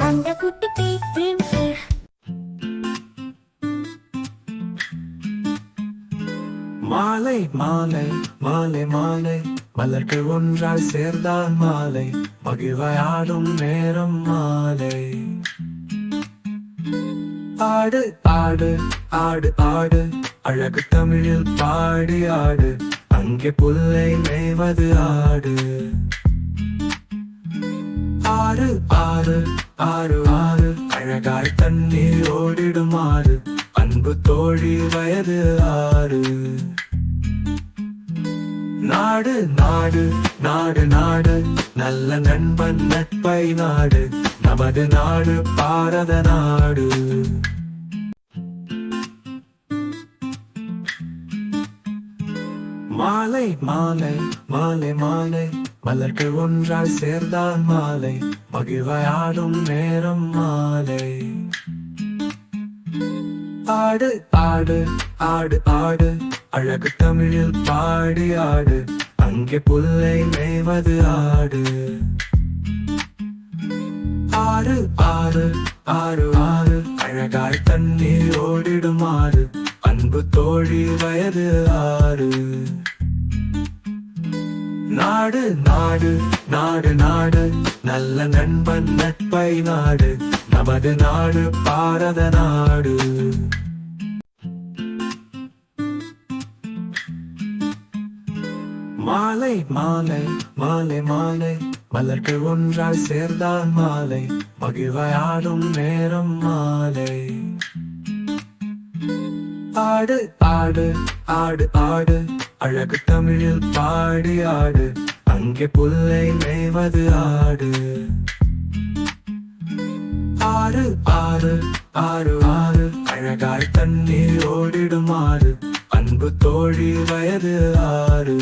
அந்த குட்டி பீ மாலை மாலை மாலை மாலை மலர்கள் ஒன்றாய் சேர்ந்தால் மாலை மகிழ்வாயாடும் நேரம் மாலை ஆடு ஆடு ஆடு ஆடு அழகு தமிழில் பாடி ஆடு அங்கே புல்லை மேய்வது ஆடு ஆறு ஆறு ஆறு ஆறு அழகாய் தண்ணீர் ஓடிடும் ஆறு அன்பு தோழி வயது ஆறு நாடு நாடு நாடு நாடு நல்ல நண்பன் நட்பை நாடு நமது நாடு பாரத நாடு மாலை மாலை மாலை மாலை மலர்கள் ஒன்றாய் சேர்ந்தால் மாலை மகிழ்வாயாடும் நேரம் மாலை ஆடு ஆடு ஆடு ஆடு அழகு தமிழில் பாடி ஆடு அங்கே புல்லை மேய்வது ஆடு ஆறு ஆறு ஆறு ஆறு அழகாய் தண்ணீர் ஓடிடும் ஆறு அன்பு தோழி வயது ஆறு நாடு நாடு நாடு நாடு நல்ல நண்பன் நட்பை நாடு நமது நாடு பாரத நாடு மாலை மாலை மாலை மாலை மலர்கள் ஒன்றாய் சேர்ந்தால் மாலை மகிழ்வாயாடும் நேரம் மாலை ஆடு ஆடு ஆடு ஆடு அழகு தமிழில் பாடி ஆடு அங்கே புல்லை மேய்வது ஆடு ஆறு ஆறு ஆறு ஆறு அழகாய் தண்ணீர் ஓடிடும் ஆறு அன்பு தோழி வயது ஆறு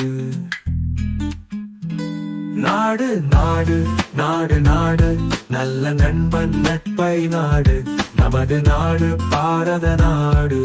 நாடு நாடு நாடு நாடு நல்ல நண்பன் நட்பை நாடு நமது நாடு பாரத நாடு